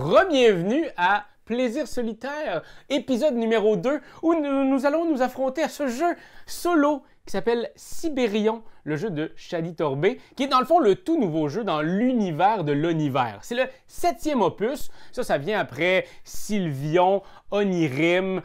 Re-bienvenue à Plaisir solitaire, épisode numéro 2, où nous allons nous affronter à ce jeu solo qui s'appelle Sibérion, le jeu de Shadi Torbey, qui est dans le fond le tout nouveau jeu dans l'univers de l'univers. C'est le 7e opus, ça vient après Sylvion, Onirim,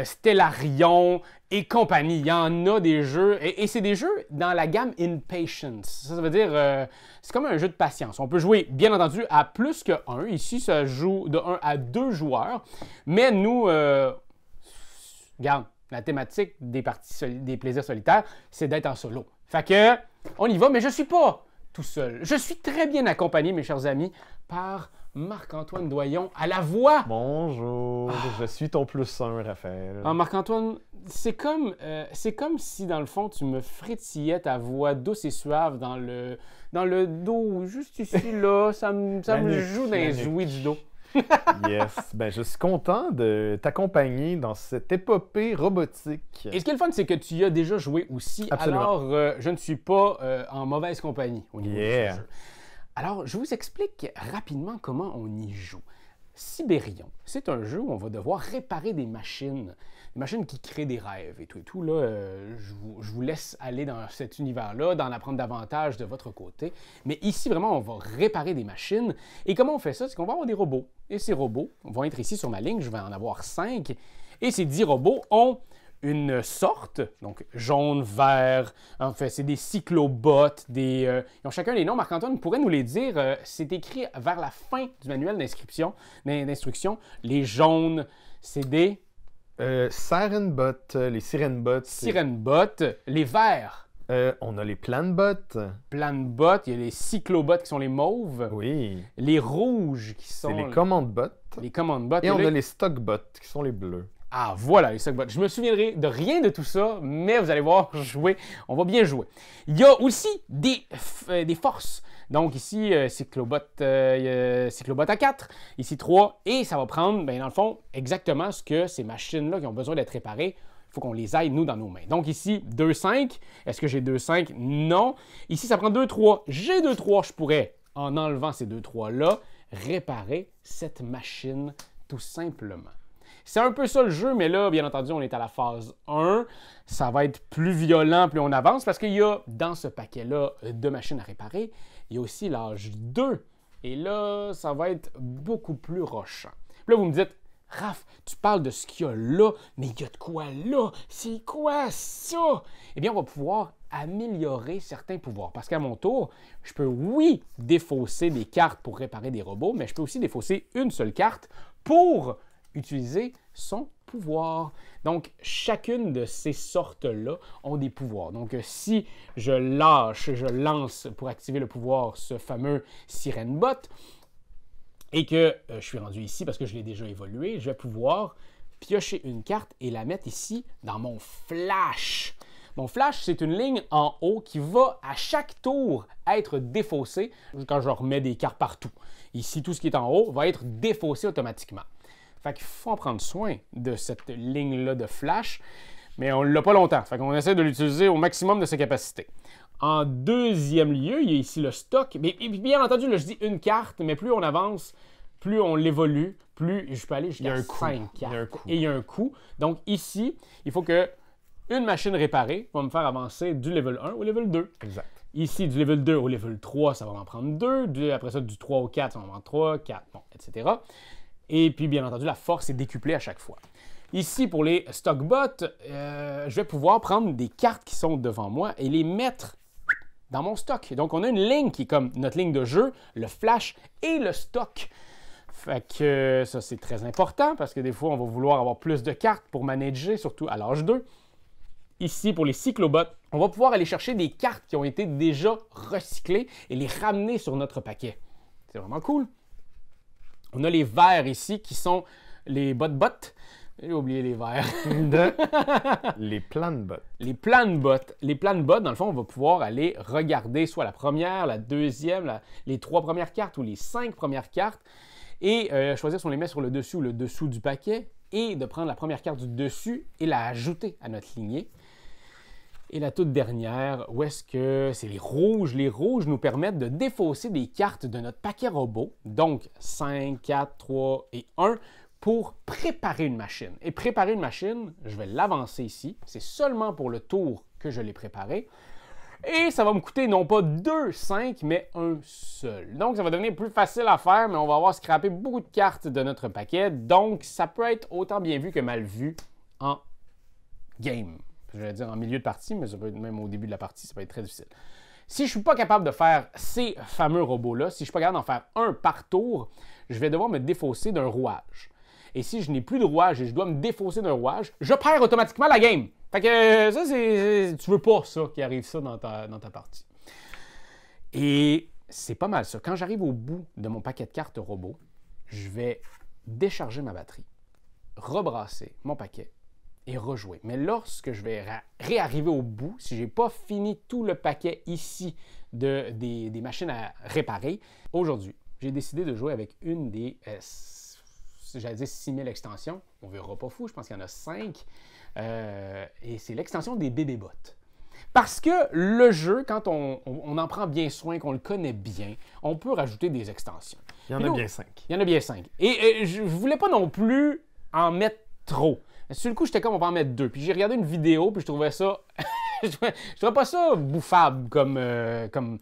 Stellarion et compagnie. Il y en a des jeux, et c'est des jeux dans la gamme Impatience. Ça veut dire, c'est comme un jeu de patience. On peut jouer, bien entendu, à plus que 1. Ici, ça joue de 1 à 2 joueurs. Mais nous, regarde, la thématique des plaisirs solitaires, c'est d'être en solo. Fait que, on y va, mais je ne suis pas tout seul. Je suis très bien accompagné, mes chers amis, par Marc-Antoine Doyon à la voix. Bonjour, je suis ton +1, Raphaël. Ah, Marc-Antoine, c'est comme si, dans le fond, tu me frétillais ta voix douce et suave dans le dos, juste ici, là. Ça me joue dans les ouïes du dos. Yes, ben je suis content de t'accompagner dans cette épopée robotique. Et ce qui est le fun, c'est que tu y as déjà joué aussi. Absolument. Alors, je ne suis pas en mauvaise compagnie au niveau de ce jeu. Alors, je vous explique rapidement comment on y joue. Sibérion, c'est un jeu où on va devoir réparer des machines qui créent des rêves et tout. Là, je vous laisse aller dans cet univers-là, d'en apprendre davantage de votre côté. Mais ici, vraiment, on va réparer des machines. Et comment on fait ça? C'est qu'on va avoir des robots. Et ces robots vont être ici sur ma ligne, je vais en avoir 5. Et ces 10 robots ont une sorte, donc jaune, vert, en fait, c'est des cyclobots, ils ont chacun des noms. Marc-Antoine pourrait nous les dire, c'est écrit vers la fin du manuel d'instruction. Les jaunes, c'est des... Sirenbots, les Sirenbots. Sirenbots, les verts. On a les Planbots. Planbots, il y a les cyclobots qui sont les mauves. Oui. Les rouges qui sont... C'est les Commandbots. Les Commandbots. Et on a les Stockbots qui sont les bleus. Ah, voilà, les Stockbots. Je me souviendrai de rien de tout ça, mais vous allez voir, jouer, on va bien jouer. Il y a aussi des forces. Donc ici, Cyclobot à 4, ici 3, et ça va prendre, bien, dans le fond, exactement ce que ces machines-là qui ont besoin d'être réparées, il faut qu'on les aide, nous, dans nos mains. Donc ici, 2-5. Est-ce que j'ai 2-5? Non. Ici, ça prend 2-3. J'ai 2-3, je pourrais, en enlevant ces 2-3-là, réparer cette machine tout simplement. C'est un peu ça le jeu, mais là, bien entendu, on est à la phase 1. Ça va être plus violent plus on avance parce qu'il y a, dans ce paquet-là de machines à réparer, il y a aussi l'âge 2. Et là, ça va être beaucoup plus rochant. Puis là, vous me dites, Raph, tu parles de ce qu'il y a là, mais il y a de quoi là? C'est quoi ça? Eh bien, on va pouvoir améliorer certains pouvoirs. Parce qu'à mon tour, je peux, oui, défausser des cartes pour réparer des robots, mais je peux aussi défausser une seule carte pour utiliser son pouvoir. Donc, chacune de ces sortes-là ont des pouvoirs. Donc, si je lance pour activer le pouvoir ce fameux Sirenbot, et que je suis rendu ici parce que je l'ai déjà évolué, je vais pouvoir piocher une carte et la mettre ici dans mon flash. Mon flash, c'est une ligne en haut qui va à chaque tour être défaussée quand je remets des cartes partout. Ici, tout ce qui est en haut va être défaussé automatiquement. Fait qu'il faut en prendre soin de cette ligne-là de flash, mais on ne l'a pas longtemps. Fait qu'on essaie de l'utiliser au maximum de ses capacités. En deuxième lieu, il y a ici le stock. Mais bien entendu, là, je dis une carte, mais plus on avance, plus on l'évolue, plus je peux aller jusqu'à 5 cartes. Et il y a un coût. Donc ici, il faut que une machine réparée va me faire avancer du level 1 au level 2. Exact. Ici, du level 2 au level 3, ça va m'en prendre 2. Après ça, du 3 au 4, ça va m'en prendre 3, 4, bon, etc. Et puis, bien entendu, la force est décuplée à chaque fois. Ici, pour les Stockbots, je vais pouvoir prendre des cartes qui sont devant moi et les mettre dans mon stock. Donc, on a une ligne qui est comme notre ligne de jeu, le flash et le stock. Fait que ça, c'est très important parce que des fois, on va vouloir avoir plus de cartes pour manager, surtout à l'âge 2. Ici, pour les cyclobots, on va pouvoir aller chercher des cartes qui ont été déjà recyclées et les ramener sur notre paquet. C'est vraiment cool. On a les verts ici qui sont les bots. J'ai oublié les verts. Les Planbots. Les Planbots. Les Planbots, dans le fond, on va pouvoir aller regarder soit la première, la deuxième, les 3 premières cartes ou les 5 premières cartes et choisir si on les met sur le dessus ou le dessous du paquet et de prendre la première carte du dessus et la ajouter à notre lignée. Et la toute dernière, où est-ce que c'est les rouges? Les rouges nous permettent de défausser des cartes de notre paquet robot, donc 5, 4, 3 et 1, pour préparer une machine. Et préparer une machine, je vais l'avancer ici. C'est seulement pour le tour que je l'ai préparé. Et ça va me coûter non pas 2, 5, mais un seul. Donc, ça va devenir plus facile à faire, mais on va avoir scrappé beaucoup de cartes de notre paquet. Donc, ça peut être autant bien vu que mal vu en game. Je vais dire en milieu de partie, mais ça peut être même au début de la partie, ça peut être très difficile. Si je ne suis pas capable de faire ces fameux robots-là, si je ne suis pas capable d'en faire un par tour, je vais devoir me défausser d'un rouage. Et si je n'ai plus de rouage et je dois me défausser d'un rouage, je perds automatiquement la game. Fait que ça, tu veux pas ça, qui arrive ça dans ta partie. Et c'est pas mal ça. Quand j'arrive au bout de mon paquet de cartes robot, je vais décharger ma batterie, rebrasser mon paquet et rejouer. Mais lorsque je vais réarriver au bout, si je n'ai pas fini tout le paquet ici des machines à réparer, aujourd'hui, j'ai décidé de jouer avec une des, j'allais dire 6000 extensions. On verra pas fou, je pense qu'il y en a 5. Et c'est l'extension des bébés-bots. Parce que le jeu, quand on en prend bien soin, qu'on le connaît bien, on peut rajouter des extensions. Il y en a bien 5. Il y en a bien 5. Et je ne voulais pas non plus en mettre trop. Sur le coup, j'étais comme on va en mettre 2. Puis j'ai regardé une vidéo, puis je trouvais ça... je trouvais pas ça bouffable comme...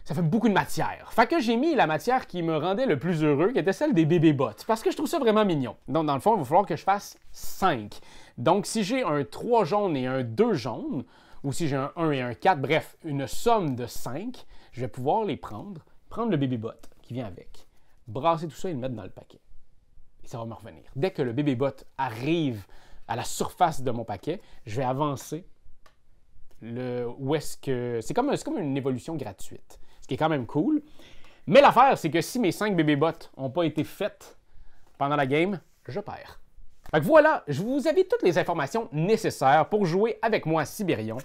Ça fait beaucoup de matière. Fait que j'ai mis la matière qui me rendait le plus heureux, qui était celle des bébés-bots. Parce que je trouve ça vraiment mignon. Donc, dans le fond, il va falloir que je fasse 5. Donc, si j'ai un 3 jaune et un 2 jaune, ou si j'ai un 1 et un 4, bref, une somme de 5, je vais pouvoir les prendre le bébé-bot qui vient avec, brasser tout ça et le mettre dans le paquet. Et ça va me revenir. Dès que le bébé-bot arrive à la surface de mon paquet, je vais avancer où est-ce que... C'est comme une évolution gratuite. Ce qui est quand même cool. Mais l'affaire, c'est que si mes 5 bébés-bots n'ont pas été faites pendant la game, je perds. Fait que voilà, je vous avais toutes les informations nécessaires pour jouer avec moi à Sibérion.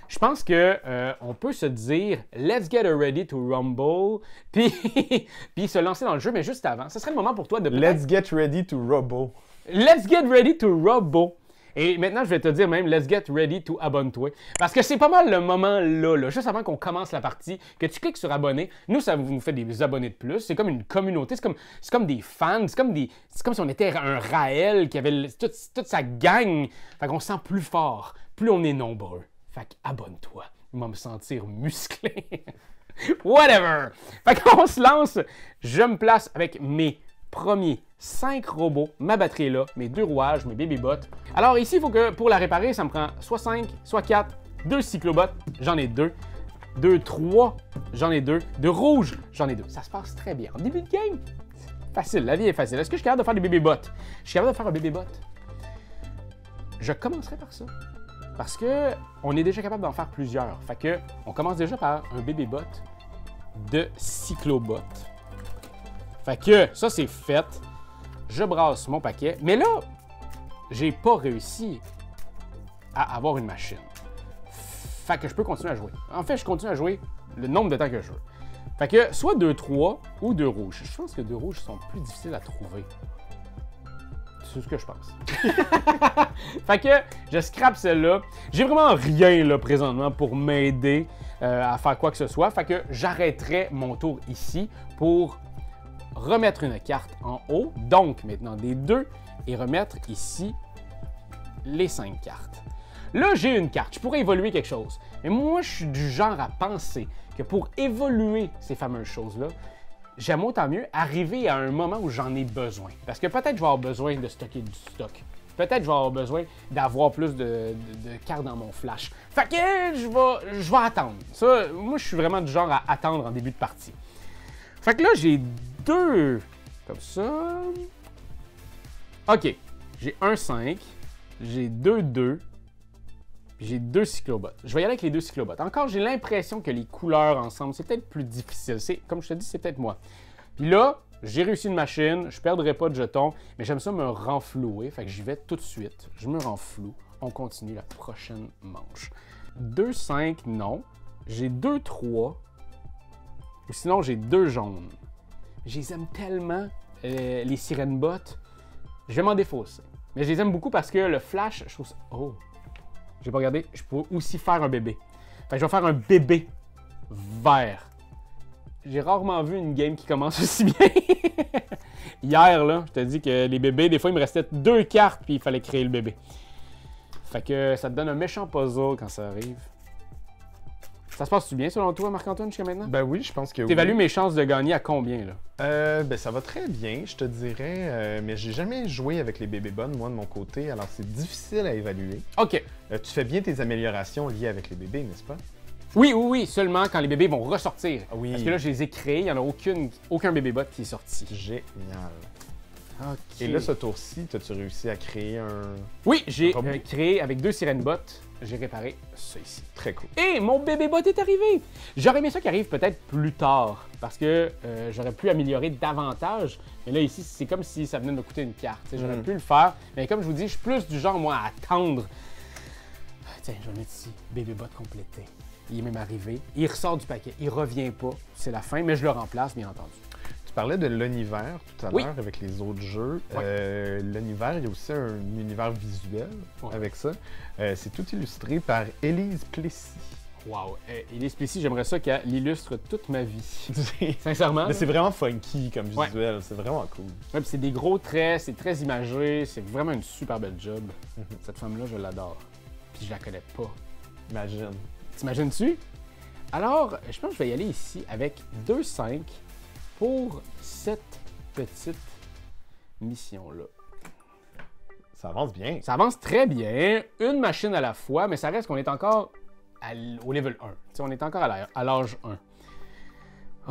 Je pense que on peut se dire « Let's get ready to rumble », puis se lancer dans le jeu, mais juste avant, ce serait le moment pour toi de... Let's get ready to robo. Let's get ready to robo. Et maintenant, je vais te dire même, let's get ready to abonne-toi. Parce que c'est pas mal le moment là, juste avant qu'on commence la partie, que tu cliques sur abonner. Nous, ça nous fait des abonnés de plus. C'est comme une communauté, c'est comme des fans, c'est comme si on était un Raël qui avait toute sa gang. Fait qu'on se sent plus fort, plus on est nombreux. Fait qu'abonne-toi. Il va me sentir musclé. Whatever. Fait qu'on se lance. Je me place avec mes premiers 5 robots, ma batterie est là, mes 2 rouages, mes bébés-bots. Alors ici, il faut que pour la réparer, ça me prend soit 5, soit 4, 2 cyclobots, j'en ai 2, 2, 3, j'en ai 2, 2 rouges, j'en ai 2. Ça se passe très bien. En début de game, facile, la vie est facile. Est-ce que je suis capable de faire des bébés-bots? Je suis capable de faire un bébé-bot. Je commencerai par ça. Parce que on est déjà capable d'en faire plusieurs. Fait que on commence déjà par un bébé-bot de cyclobot. Fait que ça, c'est fait. Je brasse mon paquet. Mais là, j'ai pas réussi à avoir une machine. Fait que je peux continuer à jouer. En fait, je continue à jouer le nombre de temps que je veux. Fait que soit 2-3 ou 2 rouges. Je pense que 2 rouges sont plus difficiles à trouver. C'est ce que je pense. Fait que je scrape celle-là. J'ai vraiment rien là présentement pour m'aider à faire quoi que ce soit. Fait que j'arrêterai mon tour ici pour remettre une carte en haut, donc maintenant des 2, et remettre ici les 5 cartes. Là, j'ai une carte, je pourrais évoluer quelque chose. Mais moi, je suis du genre à penser que pour évoluer ces fameuses choses-là, j'aime autant mieux arriver à un moment où j'en ai besoin. Parce que peut-être je vais avoir besoin de stocker du stock. Peut-être je vais avoir besoin d'avoir plus de cartes dans mon flash. Fait que je vais attendre. Ça, moi, je suis vraiment du genre à attendre en début de partie. Fait que là, j'ai 2 comme ça. OK. J'ai un 5. J'ai 2 2. Puis j'ai 2 cyclobots. Je vais y aller avec les 2 cyclobots. Encore, j'ai l'impression que les couleurs ensemble, c'est peut-être plus difficile. Comme je te dis, c'est peut-être moi. Puis là, j'ai réussi une machine. Je ne perdrai pas de jetons. Mais j'aime ça me renflouer. Fait que j'y vais tout de suite. Je me renfloue. On continue la prochaine manche. 2 5, non. J'ai 2 3. Ou sinon, j'ai 2 jaunes. Je les aime tellement, les sirènes bots. Je vais m'en défausser. Mais je les aime beaucoup parce que le flash, je trouve ça... Oh! j'ai pas regardé, je pourrais aussi faire un bébé. Fait que je vais faire un bébé vert. J'ai rarement vu une game qui commence aussi bien. Hier, là, je te dis que les bébés, des fois, il me restait 2 cartes puis il fallait créer le bébé. Fait que ça te donne un méchant puzzle quand ça arrive. Ça se passe-tu bien selon toi, Marc-Antoine, jusqu'à maintenant? Ben oui, je pense que oui. T'évalues mes chances de gagner à combien, là? Ben ça va très bien, je te dirais, mais j'ai jamais joué avec les bébés bonnes, moi, de mon côté, alors c'est difficile à évaluer. OK. Tu fais bien tes améliorations liées avec les bébés, n'est-ce pas? Oui, seulement quand les bébés vont ressortir. Oui. Parce que là, je les ai créés, il n'y en a aucun bébé bot qui est sorti. Génial. OK. Et là, ce tour-ci, as-tu réussi à créer un... Oui, j'ai robot? créé avec 2 sirènes bots, j'ai réparé ça ici. Très cool. Et mon bébé bot est arrivé! J'aurais aimé ça qui arrive peut-être plus tard, parce que j'aurais pu améliorer davantage. Mais là, ici, c'est comme si ça venait de me coûter une carte. J'aurais pu le faire, mais comme je vous dis, je suis plus du genre, moi, à attendre. Tiens, je vais mettre ici, bébé bot complété. Il est même arrivé. Il ressort du paquet. Il revient pas. C'est la fin, mais je le remplace, bien entendu. Tu parlais de l'univers tout à Oui. l'heure avec les autres jeux. Ouais. L'univers, il y a aussi un univers visuel Ouais. avec ça. C'est tout illustré par Élise Plessis. Wow. Elise Plessis, j'aimerais ça qu'elle l'illustre toute ma vie. Sincèrement. Mais c'est vraiment funky comme Ouais. visuel, c'est vraiment cool. Ouais, puis c'est des gros traits, c'est très imagé, c'est vraiment une super belle job. Cette femme-là, je l'adore. Puis je la connais pas. Imagine. T'imagines-tu? Alors, je pense que je vais y aller ici avec 2-5 pour cette petite mission-là. Ça avance bien. Ça avance très bien, une machine à la fois, mais ça reste qu'on est encore au level 1. T'sais, on est encore à l'âge 1.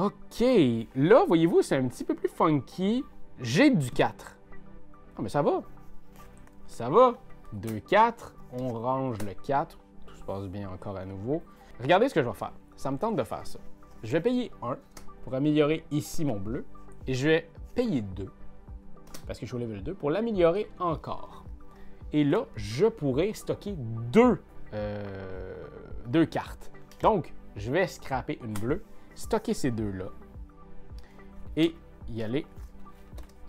OK, là, voyez-vous, c'est un petit peu plus funky. J'ai du 4. Ah, mais ça va. Ça va. 2, 4, on range le 4. Tout se passe bien encore à nouveau. Regardez ce que je vais faire. Ça me tente de faire ça. Je vais payer 1 pour améliorer ici mon bleu. Et je vais payer 2, parce que je suis au level 2, pour l'améliorer encore. Et là, je pourrais stocker 2 cartes. Donc, je vais scraper une bleue, stocker ces 2-là, et y aller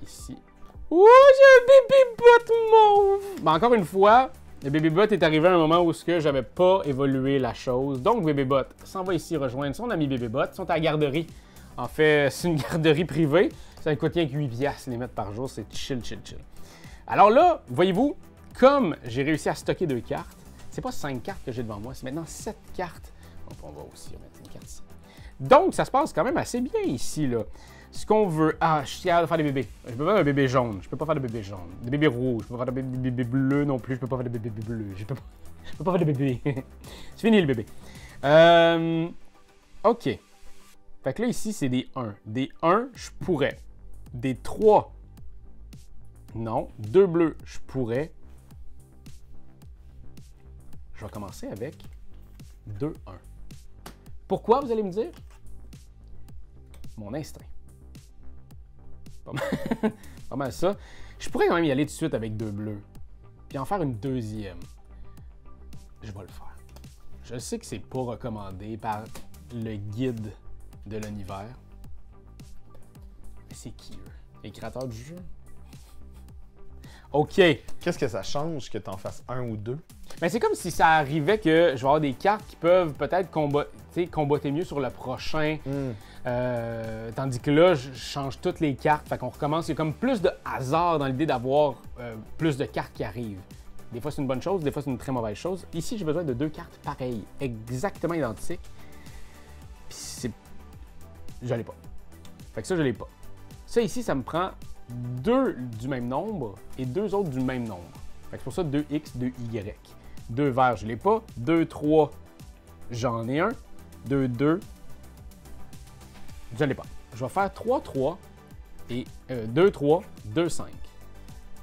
ici. Oh, j'ai un bébé bot mauve! Ben, encore une fois, le bébé bot est arrivé à un moment où je n'avais pas évolué la chose. Donc, bébé bot s'en va ici rejoindre son ami bébé bot. Ils sont à la garderie. En fait, c'est une garderie privée. Ça coûte rien que 8 piastres les mettre par jour. C'est chill. Alors là, voyez-vous, comme j'ai réussi à stocker 2 cartes, c'est pas 5 cartes que j'ai devant moi, c'est maintenant 7 cartes. Donc, on va aussi remettre une carte ici. Donc, ça se passe quand même assez bien ici, là. Ce qu'on veut... Ah, je suis capable de faire des bébés. Je peux pas faire un bébé jaune. Je peux pas faire de bébé jaune. Des bébés rouges. Je peux pas faire de bébé bleu non plus. Je peux pas faire de bébé bleu. Je peux pas faire de bébé. C'est fini, le bébé. OK. Fait que là, ici, c'est des 1. Des 1, je pourrais. Des 3, non. 2 bleus, je pourrais. Je vais commencer avec 2, 1. Pourquoi, vous allez me dire? Mon instinct. Pas mal ça. Je pourrais quand même y aller tout de suite avec 2 bleus. Puis en faire une deuxième. Je vais le faire. Je sais que c'est pas recommandé par le guide de l'univers. Mais c'est qui, eux? Les créateurs du jeu? OK. Qu'est-ce que ça change que tu en fasses 1 ou 2? Ben, c'est comme si ça arrivait que je vais avoir des cartes qui peuvent peut-être combattre mieux sur le prochain. Tandis que là, je change toutes les cartes. Fait qu'on recommence. Il y a comme plus de hasard dans l'idée d'avoir plus de cartes qui arrivent. Des fois, c'est une bonne chose, des fois, c'est une très mauvaise chose. Ici, j'ai besoin de 2 cartes pareilles, exactement identiques. Puis c'est... Je l'ai pas. Fait que ça, je l'ai pas. Ça, ici, ça me prend 2 du même nombre et 2 autres du même nombre. Fait que c'est pour ça 2x, 2y. 2 verts, je l'ai pas. 2, 3, j'en ai un. 2, 2, je l'ai pas. Je vais faire 3, 3 et 2, 3, 2, 5.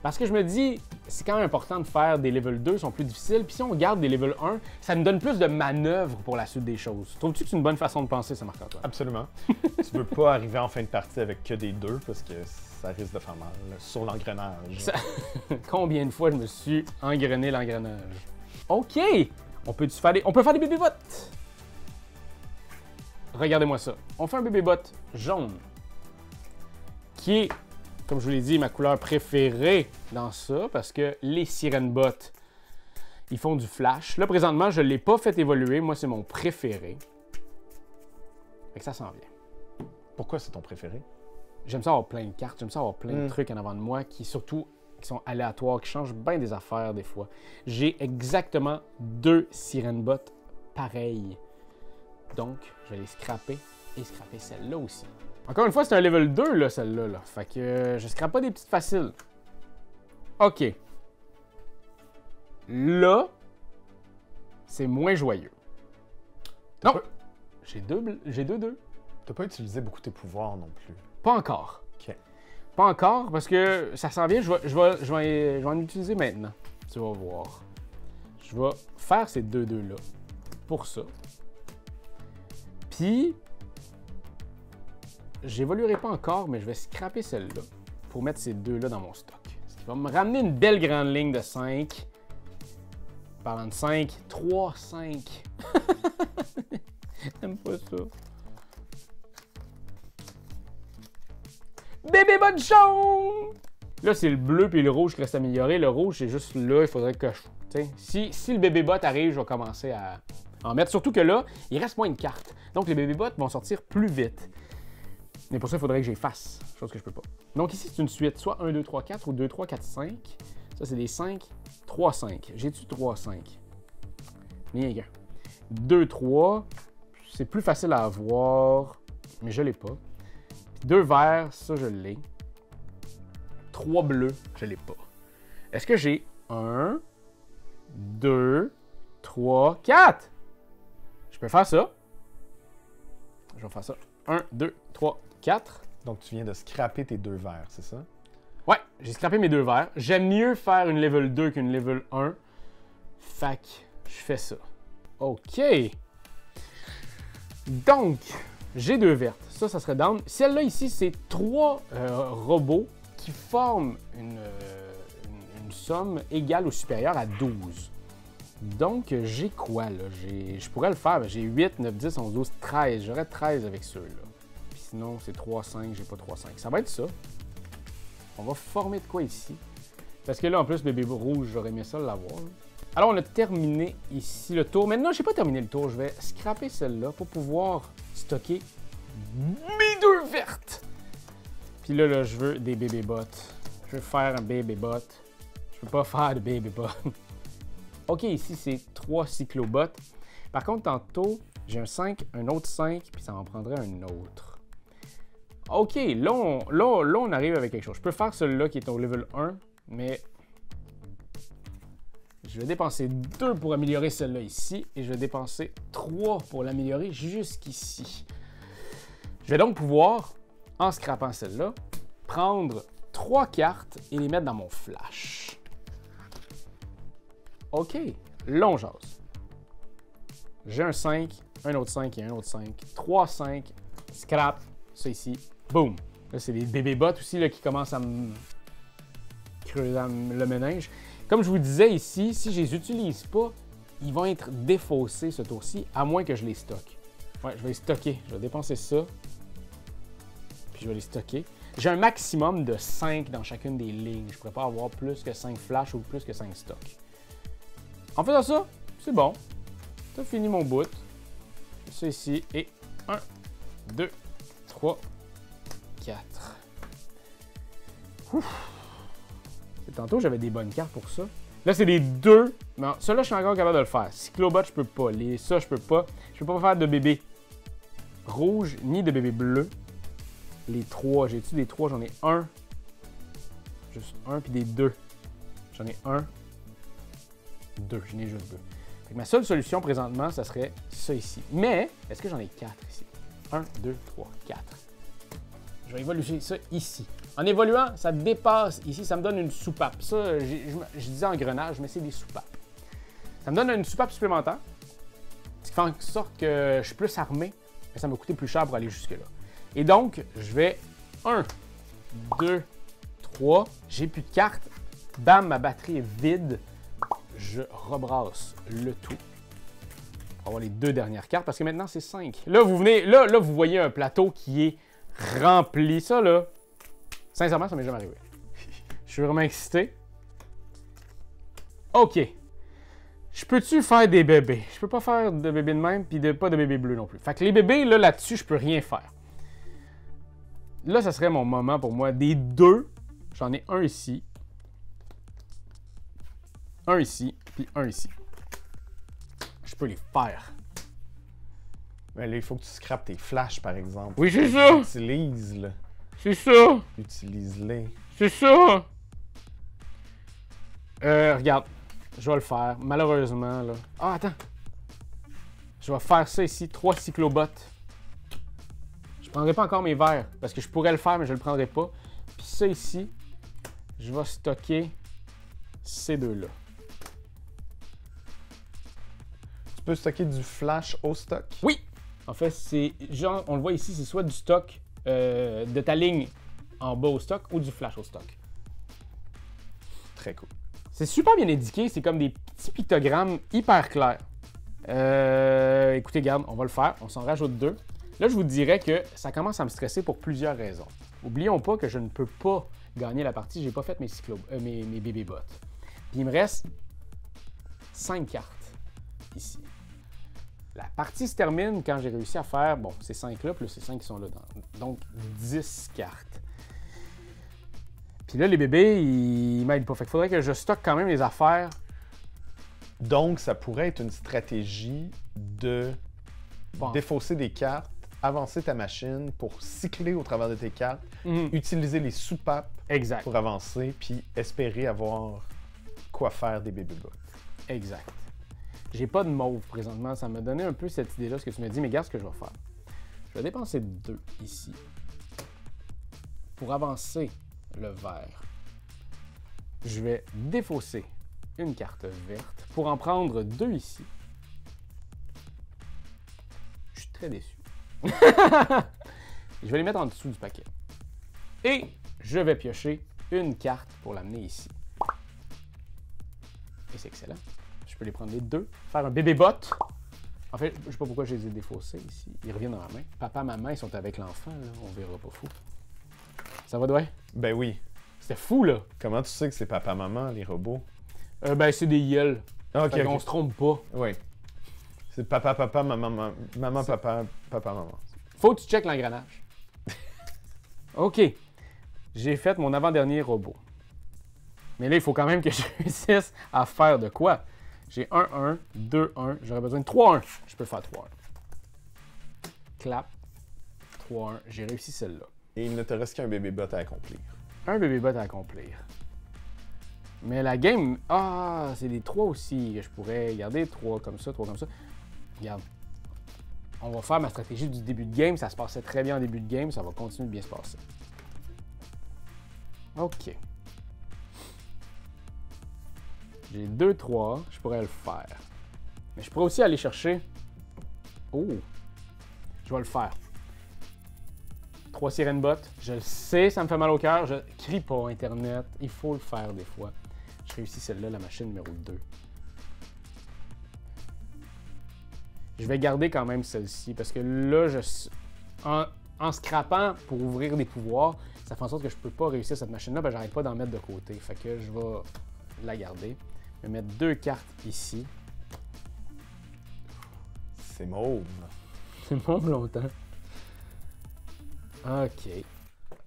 Parce que je me dis, c'est quand même important de faire des level 2, sont plus difficiles. Puis si on garde des level 1, ça nous donne plus de manœuvre pour la suite des choses. Trouves-tu que c'est une bonne façon de penser, ça, Marc-Antoine? Absolument. Tu veux pas arriver en fin de partie avec que des 2 parce que ça risque de faire mal sur l'engrenage. Ça... Combien de fois je me suis engrené l'engrenage? OK! On peut faire des bébés bots! Regardez-moi ça. On fait un bébé bot jaune. Qui est, comme je vous l'ai dit, ma couleur préférée dans ça. Parce que les sirènes bots, Ils font du flash. Là, présentement, je ne l'ai pas fait évoluer. Moi, c'est mon préféré. Fait que ça s'en vient. Pourquoi c'est ton préféré? J'aime ça avoir plein de cartes. J'aime ça avoir plein de trucs en avant de moi qui, surtout, qui sont aléatoires, qui changent bien des affaires des fois. J'ai exactement 2 Sirenbot pareils. Donc, je vais les scraper et scraper celle-là aussi. Encore une fois, c'est un level 2, là, celle-là. Là. Fait que je scrape pas des petites faciles. OK. Là, c'est moins joyeux. Non! J'ai deux. T'as pas utilisé beaucoup tes pouvoirs non plus. Pas encore. OK. Pas encore, parce que ça s'en vient. Je vais en utiliser maintenant. Tu vas voir. Je vais faire ces deux-là pour ça. Puis, j'évoluerai pas encore, mais je vais scraper celle-là pour mettre ces deux-là dans mon stock. Ce qui va me ramener une belle grande ligne de 5. Parlant de 5, 3, 5. J'aime pas ça. Bébé bonne chance! Là, c'est le bleu puis le rouge qui reste amélioré. Le rouge, c'est juste là, il faudrait que je... Si le bébé bot arrive, je vais commencer à en mettre. Surtout que là, il reste moins de cartes. Donc, les bébé bots vont sortir plus vite. Mais pour ça, il faudrait que j'efface. Chose que je peux pas. Donc ici, c'est une suite. Soit 1, 2, 3, 4 ou 2, 3, 4, 5. Ça, c'est des 5. 3, 5. J'ai-tu 3, 5? Bien, 2, 3. C'est plus facile à avoir, mais je l'ai pas. 2 verts, ça, je l'ai. 3 bleus, je l'ai pas. Est-ce que j'ai 1, 2, 3, 4? Je peux faire ça. Je vais faire ça. 1, 2, 3, 4. Donc, tu viens de scraper tes 2 verts, c'est ça? Ouais, j'ai scrappé mes 2 verts. J'aime mieux faire une level 2 qu'une level 1. Fait que je fais ça. OK. Donc, j'ai 2 vertes. Ça serait down. Celle-là ici, c'est 3 robots qui forment une somme égale ou supérieure à 12. Donc, j'ai quoi, là? Je pourrais le faire, mais j'ai 8, 9, 10, 11, 12, 13. J'aurais 13 avec ceux-là. Puis sinon, c'est 3, 5, j'ai pas 3, 5. Ça va être ça. On va former de quoi ici? Parce que là, en plus, bébé rouge, j'aurais aimé ça l'avoir. Alors, on a terminé ici le tour. Maintenant, j'ai pas terminé le tour. Je vais scraper celle-là pour pouvoir stocker mes 2 vertes. Puis là, je veux des bébé bots. Je veux faire un bébé bot. Je peux pas faire de bébé bot. OK, ici, c'est 3 cyclobots. Par contre, tantôt, j'ai un 5, un autre 5, puis ça en prendrait un autre. OK, là, on arrive avec quelque chose. Je peux faire celui-là qui est au level 1, mais je vais dépenser 2 pour améliorer celle-là ici, et je vais dépenser 3 pour l'améliorer jusqu'ici. Je vais donc pouvoir, en scrapant celle-là, prendre 3 cartes et les mettre dans mon flash. OK, là on jase. J'ai un 5, un autre 5 et un autre 5. 3, 5, scrap, ça ici, boum. Là, c'est des bébés bots aussi là, qui commencent à me creuser le méninge. Comme je vous disais ici, si je les utilise pas, ils vont être défaussés ce tour-ci, à moins que je les stocke. Ouais, je vais les stocker. Je vais dépenser ça. Puis je vais les stocker. J'ai un maximum de 5 dans chacune des lignes. Je ne pourrais pas avoir plus que 5 flash ou plus que 5 stocks. En faisant ça, c'est bon. Ça finit mon bout. Ça ici. Et 1, 2, 3, 4. Ouf. Tantôt, j'avais des bonnes cartes pour ça. Là, c'est des 2. Non, ça, là, je suis encore capable de le faire. Cyclobot, je peux pas. Ça, je peux pas. Je peux pas faire de bébé rouge ni de bébé bleu. Les 3. J'ai-tu des 3? J'en ai 1. Juste 1, puis des 2. J'en ai 1. 2. J'en ai juste 2. Fait que ma seule solution présentement, ça serait ça ici. Mais, est-ce que j'en ai 4 ici? 1, 2, 3, 4. Je vais évoluer ça ici. En évoluant, ça dépasse. Ici, ça me donne une soupape. Ça, je disais engrenage, mais c'est des soupapes. Ça me donne une soupape supplémentaire. Ce qui fait en sorte que je suis plus armé, mais ça m'a coûté plus cher pour aller jusque-là. Et donc, je vais 1, 2, 3. J'ai plus de cartes. Bam, ma batterie est vide. Je rebrasse le tout. On va avoir les 2 dernières cartes parce que maintenant, c'est 5. Là, vous venez, là, vous voyez un plateau qui est rempli. Ça, là, sincèrement, ça m'est jamais arrivé. Je suis vraiment excité. OK. Je peux-tu faire des bébés? Je peux pas faire de bébés de même, puis pas de bébés bleus non plus. Fait que les bébés, là-dessus, je peux rien faire. Là, ça serait mon moment pour moi. Des deux, j'en ai un ici, puis un ici. Je peux les faire. Mais là, il faut que tu scrapes tes flashs, par exemple. Oui, c'est ça! Utilise-le. C'est ça! Utilise-les. C'est ça! Regarde. Je vais le faire. Malheureusement, là. Ah, attends! Je vais faire ça ici. 3 cyclobots. Je prendrai pas encore mes verres, parce que je pourrais le faire, mais je le prendrai pas. Puis ça ici, je vais stocker ces deux-là. Tu peux stocker du flash au stock? Oui! En fait, c'est genre, on le voit ici, c'est soit du stock de ta ligne en bas au stock ou du flash au stock. Très cool. C'est super bien indiqué, c'est comme des petits pictogrammes hyper clairs. Écoutez, regarde, on va le faire, on s'en rajoute 2. Là, je vous dirais que ça commence à me stresser pour plusieurs raisons. Oublions pas que je ne peux pas gagner la partie, j'ai pas fait mes bébés bots. Puis il me reste 5 cartes ici. La partie se termine quand j'ai réussi à faire, bon, ces 5-là, plus ces 5 qui sont là. Donc, 10 cartes. Puis là, les bébés, ils m'aident pas. Fait qu'il faudrait que je stocke quand même les affaires. Donc, ça pourrait être une stratégie de défausser des cartes, avancer ta machine pour cycler au travers de tes cartes, utiliser les soupapes pour avancer, puis espérer avoir quoi faire des bébés bots. Exact. J'ai pas de mauve présentement. Ça m'a donné un peu cette idée-là, ce que tu m'as dit. Mais regarde ce que je vais faire. Je vais dépenser 2 ici pour avancer le vert. Je vais défausser une carte verte pour en prendre 2 ici. Je suis très déçu. Je vais les mettre en dessous du paquet. Et je vais piocher une carte pour l'amener ici. Et c'est excellent. Je peux les prendre les 2, faire un bébé bot. En fait, je sais pas pourquoi je les ai défaussés ici. Ils reviennent dans la main. Papa, maman, ils sont avec l'enfant, là. On verra pas fou. Ça va, Dwayne? Ben oui. C'était fou, là. Comment tu sais que c'est papa-maman, les robots? Ben, c'est des yels. Ok, On se trompe pas. Oui. C'est papa, papa, maman, maman, papa, papa, maman. Faut que tu checkes l'engrenage. OK. J'ai fait mon avant-dernier robot. Mais là, il faut quand même que je réussisse à faire de quoi? J'ai 1-1, 2-1. J'aurais besoin de 3-1. Je peux faire 3-1. Clap. 3-1. J'ai réussi celle-là. Et il ne te reste qu'un bébé bot à accomplir. Un bébé bot à accomplir. Mais la game... Ah, c'est des 3 aussi. Je pourrais garder 3 comme ça, 3 comme ça. Regarde. On va faire ma stratégie du début de game. Ça se passait très bien en début de game. Ça va continuer de bien se passer. OK. J'ai 2-3. Je pourrais le faire. Mais je pourrais aussi aller chercher... Oh! Je vais le faire. 3 sirènes bot. Je le sais, ça me fait mal au cœur. Je crie pas Internet. Il faut le faire des fois. Je réussis celle-là, la machine numéro 2. Je vais garder quand même celle-ci parce que là, en scrapant pour ouvrir des pouvoirs, ça fait en sorte que je peux pas réussir cette machine-là, ben j'arrête pas d'en mettre de côté. Fait que je vais la garder. Je vais mettre 2 cartes ici. C'est mauve. C'est mauve longtemps. OK.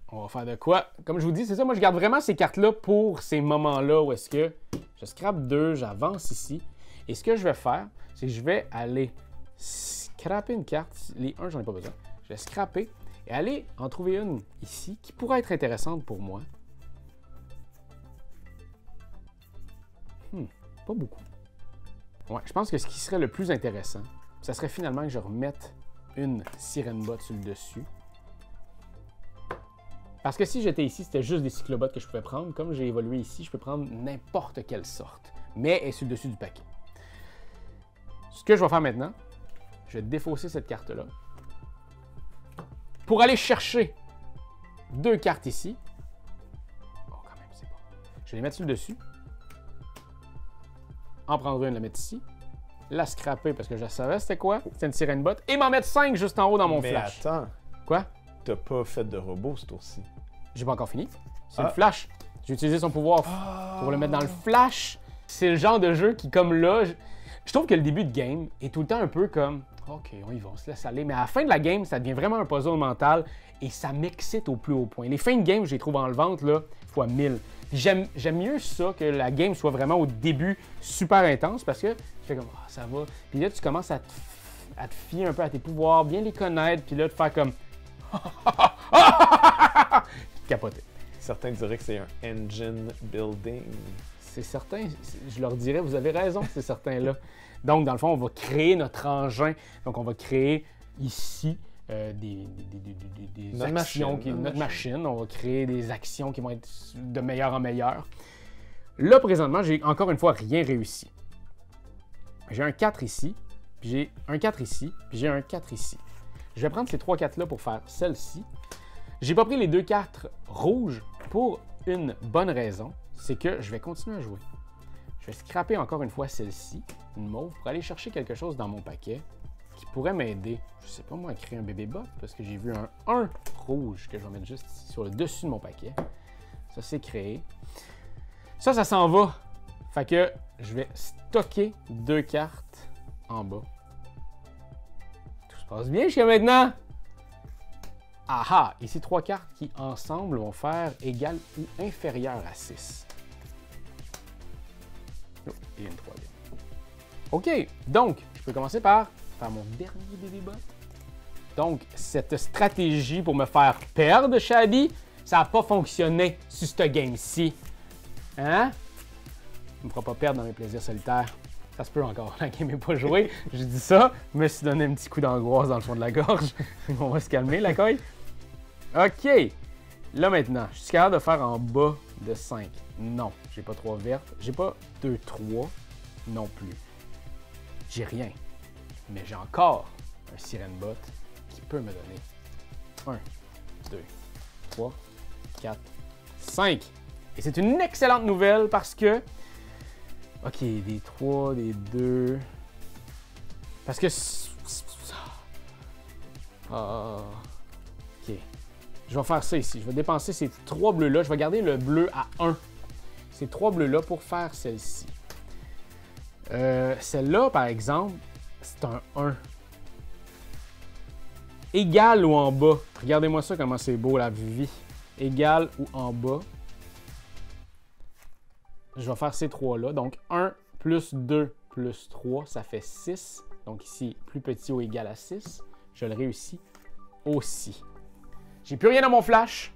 On va faire de quoi? Comme je vous dis, c'est ça, moi je garde vraiment ces cartes-là pour ces moments-là où est-ce que je scrape 2, j'avance ici. Et ce que je vais faire, c'est que je vais aller scraper une carte. Les 1, j'en ai pas besoin. Je vais scraper et aller en trouver une ici qui pourrait être intéressante pour moi. Pas beaucoup. Ouais, je pense que ce qui serait le plus intéressant, ça serait finalement que je remette une sirène bot sur le dessus. Parce que si j'étais ici, c'était juste des cyclobots que je pouvais prendre. Comme j'ai évolué ici, je peux prendre n'importe quelle sorte. Mais elle est sur le dessus du paquet. Ce que je vais faire maintenant, je vais défausser cette carte-là. Pour aller chercher 2 cartes ici. Oh, quand même, c'est bon. Je vais les mettre sur le dessus. En prendre une, la mettre ici. La scraper parce que je savais c'était quoi. C'était une sirène bot. Et m'en mettre 5 juste en haut dans mon flash. Mais attends. Quoi? T'as pas fait de robot ce tour-ci. J'ai pas encore fini. C'est le flash. J'ai utilisé son pouvoir pour le mettre dans le flash. C'est le genre de jeu qui, comme là, Je trouve que le début de game est tout le temps un peu comme OK, on y va, on se laisse aller. Mais à la fin de la game, ça devient vraiment un puzzle mental et ça m'excite au plus haut point. Les fins de game, je les trouve enlevantes, là, fois 1000. J'aime mieux ça que la game soit vraiment au début super intense parce que tu fais comme ça va. Puis là, tu commences à te fier un peu à tes pouvoirs, bien les connaître, puis là, te faire comme capoter. Certains diraient que c'est un engine building. C'est certain, je leur dirais, vous avez raison, ces certains-là. Donc, dans le fond, on va créer notre engin. Donc, on va créer ici des actions, notre machine. On va créer des actions qui vont être de meilleur en meilleur. Là, présentement, j'ai encore une fois rien réussi. J'ai un 4 ici, puis j'ai un 4 ici, puis j'ai un 4 ici. Je vais prendre ces 3 4-là pour faire celle-ci. J'ai pas pris les 2 cartes rouges pour une bonne raison, c'est que je vais continuer à jouer. Je vais scraper encore une fois celle-ci, une mauve, pour aller chercher quelque chose dans mon paquet qui pourrait m'aider, je sais pas moi, à créer un bébé bot, parce que j'ai vu un 1 rouge que je vais mettre juste ici, sur le dessus de mon paquet. Ça, c'est créé. Ça s'en va. Fait que je vais stocker 2 cartes en bas. Tout se passe bien jusqu'à maintenant. Aha! Ici, 3 cartes qui, ensemble, vont faire égal ou inférieur à 6. Oh, il y a une troisième. OK, donc, je peux commencer par faire mon dernier bébé bot. Donc, cette stratégie pour me faire perdre, Shady, ça n'a pas fonctionné sur ce game-ci. Hein? Ça me fera pas perdre dans mes plaisirs solitaires. Ça se peut encore, la game n'est pas jouée. J'ai dit ça, je me suis donné un petit coup d'angoisse dans le fond de la gorge. On va se calmer, la coille. OK. Là, maintenant, je suis capable de faire en bas de 5. Non, j'ai pas 3 vertes. J'ai pas 2, 3 non plus. J'ai rien. Mais j'ai encore un Sirène Bot qui peut me donner 1, 2, 3, 4, 5. Et c'est une excellente nouvelle parce que... OK, des 3, des 2... Parce que... OK. Je vais faire ça ici. Je vais dépenser ces 3 bleus-là. Je vais garder le bleu à 1. Ces 3 bleus-là pour faire celle-ci. Celle-là, par exemple, c'est un 1. Égal ou en bas. Regardez-moi ça, comment c'est beau, la vie. Égal ou en bas. Je vais faire ces 3-là. Donc, 1 plus 2 plus 3, ça fait 6. Donc ici, plus petit ou égal à 6. Je le réussis aussi. J'ai plus rien dans mon flash.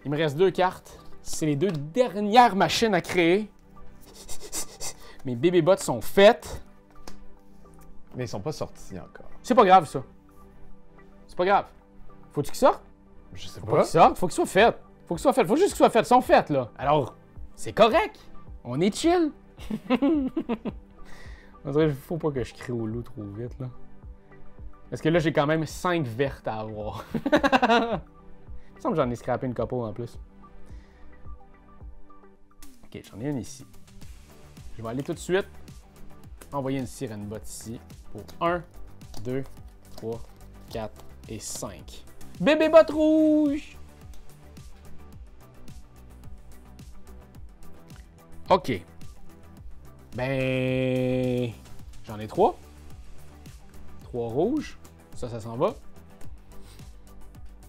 Il me reste 2 cartes. C'est les 2 dernières machines à créer. Mes bébés bots sont faites. Mais ils sont pas sortis encore. C'est pas grave, ça. C'est pas grave. Faut-tu qu'ils sortent? Je sais Faut pas. pas qu'ils sortent. Faut qu'ils soient faits. Faut qu'ils soient faits. Faut juste qu'ils soient faits. Ils sont faits, là. Alors, c'est correct. On est chill. On dirait qu'il faut pas que je crie au loup trop vite, là. Parce que là, j'ai quand même 5 vertes à avoir. Il me semble que j'en ai scrappé une couple en plus. OK, j'en ai une ici. Je vais aller tout de suite envoyer une Sirène Bot ici pour 1, 2, 3, 4 et 5. Bébé Bot rouge! OK. Ben... J'en ai 3. 3 rouges. Ça s'en va.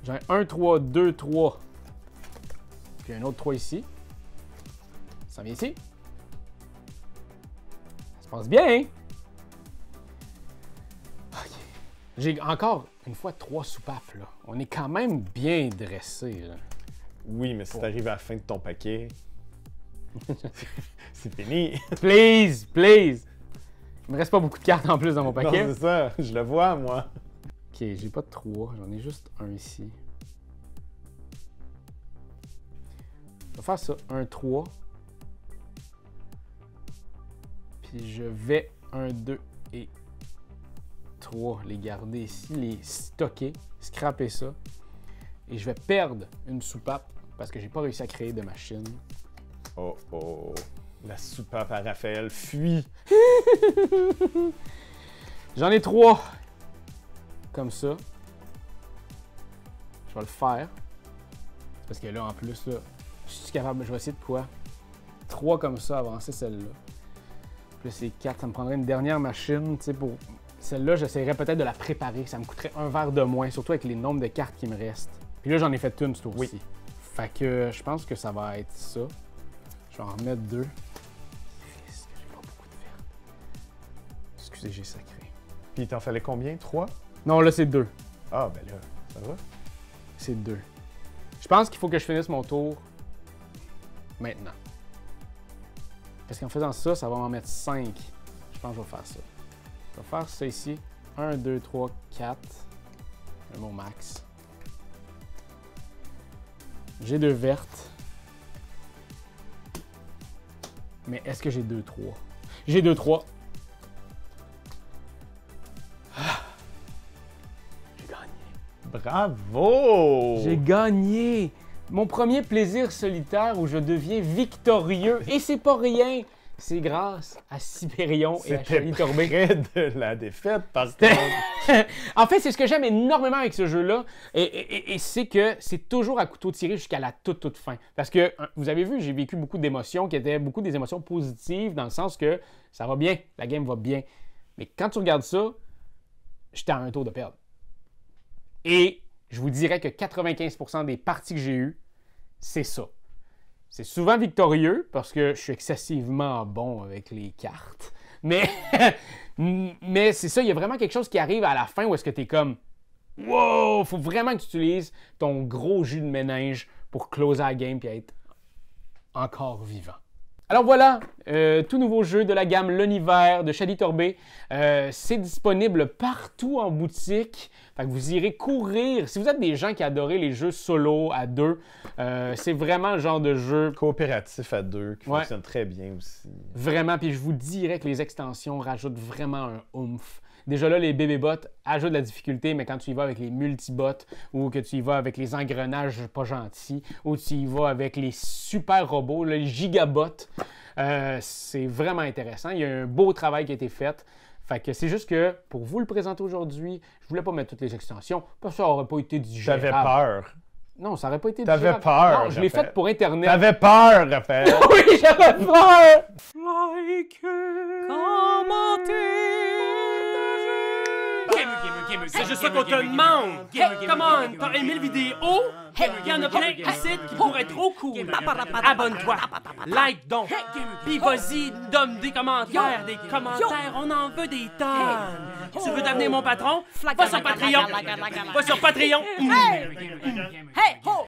J'ai 1, 3, 2, 3. Puis un autre 3 ici. Ça vient ici. Ça se passe bien, hein? OK. J'ai encore, une fois, 3 soupapes, là. On est quand même bien dressé, là. Oui, mais si t'arrives à la fin de ton paquet... c'est fini. Please, please. Il me reste pas beaucoup de cartes en plus dans mon paquet. Non, c'est ça. Je le vois, moi. OK, j'ai pas de 3. J'en ai juste un ici. Je vais faire ça. 1, 3. Puis je vais 1, 2 et 3 les garder ici, les stocker, scraper ça. Et je vais perdre une soupape parce que j'ai pas réussi à créer de machine. Oh oh. La soupape à Raphaël fuit. J'en ai 3. Comme ça. Je vais le faire. Parce que là, en plus, là, je suis capable. Je vais essayer de quoi? 3 comme ça, avancer celle-là. Plus les cartes, ça me prendrait une dernière machine, tu sais, pour... Celle-là, j'essaierais peut-être de la préparer, ça me coûterait un verre de moins, surtout avec les nombres de cartes qui me restent. Puis là, j'en ai fait une ce tour-ci. Oui. Fait que je pense que ça va être ça. Je vais en remettre 2. J'ai pas beaucoup de vertes. Excusez, j'ai sacré. Puis il t'en fallait combien? 3? Non, là, c'est 2. Ah, ben là, ça va. C'est 2. Je pense qu'il faut que je finisse mon tour maintenant. Parce qu'en faisant ça, ça va m'en mettre 5. Je pense que je vais faire ça. Je vais faire ça ici. 1, 2, 3, 4. Un mot max. J'ai 2 vertes. Mais est-ce que j'ai 2, 3? J'ai 2, 3. J'ai gagné. Bravo! J'ai gagné! Mon premier plaisir solitaire où je deviens victorieux. Et c'est pas rien! C'est grâce à Sibérion et à Chali Torbé. Près de la défaite, par contre. En fait, c'est ce que j'aime énormément avec ce jeu-là. Et c'est que c'est toujours à couteau tiré jusqu'à la toute fin. Parce que, vous avez vu, j'ai vécu beaucoup d'émotions qui étaient beaucoup des émotions positives, dans le sens que ça va bien, la game va bien. Mais quand tu regardes ça, j'étais à un tour de perdre. Et je vous dirais que 95% des parties que j'ai eues, c'est ça. C'est souvent victorieux parce que je suis excessivement bon avec les cartes. Mais c'est ça, il y a vraiment quelque chose qui arrive à la fin où est-ce que tu es comme « Wow! » Faut vraiment que tu utilises ton gros jus de ménage pour closer la game et être encore vivant. Alors voilà, tout nouveau jeu de la gamme L'Univers de Chali Torbé. C'est disponible partout en boutique. Fait que vous irez courir. Si vous êtes des gens qui adorent les jeux solo à 2, c'est vraiment le genre de jeu Coopératif à 2 qui fonctionne très bien aussi. Vraiment, puis je vous dirais que les extensions rajoutent vraiment un oomph. Déjà là, les bébé-bots ajoutent de la difficulté, mais quand tu y vas avec les multi-bots ou que tu y vas avec les engrenages pas gentils ou tu y vas avec les super robots, les gigabots, c'est vraiment intéressant. Il y a un beau travail qui a été fait. Fait que c'est juste que, pour vous le présenter aujourd'hui, je voulais pas mettre toutes les extensions parce que ça aurait pas été digérable. J'avais peur. Non, ça aurait pas été digérable. T'avais peur, Non, je l'ai fait pour Internet. T'avais peur, Raphaël. Oui, j'avais peur! Like, commenter, c'est juste ça qu'on te demande. Hey, come on, t'as aimé le vidéo? Hey, y'en a plein ici qui pourraient être trop cool. Abonne-toi, like donc, puis vas-y, donne des commentaires, on en veut des tonnes. Tu veux devenir mon patron? Va sur Patreon. Va sur Patreon.